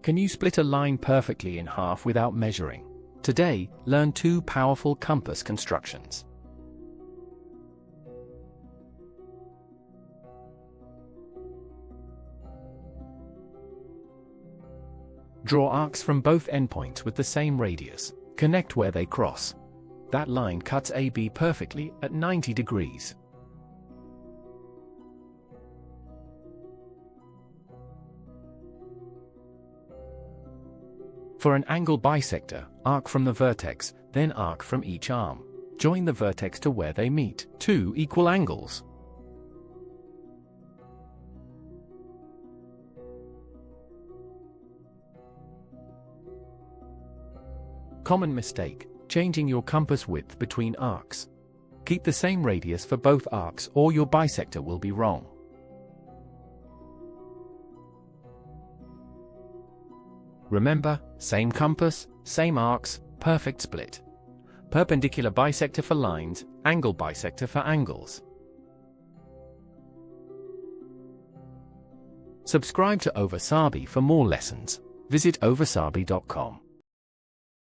Can you split a line perfectly in half without measuring? Today, learn two powerful compass constructions. Draw arcs from both endpoints with the same radius. Connect where they cross. That line cuts AB perfectly at 90 degrees. For an angle bisector, arc from the vertex, then arc from each arm. Join the vertex to where they meet. Two equal angles. Common mistake: changing your compass width between arcs. Keep the same radius for both arcs or your bisector will be wrong. Remember, same compass, same arcs, perfect split. Perpendicular bisector for lines, angle bisector for angles. Subscribe to Ovasaabi for more lessons. Visit ovasaabi.com.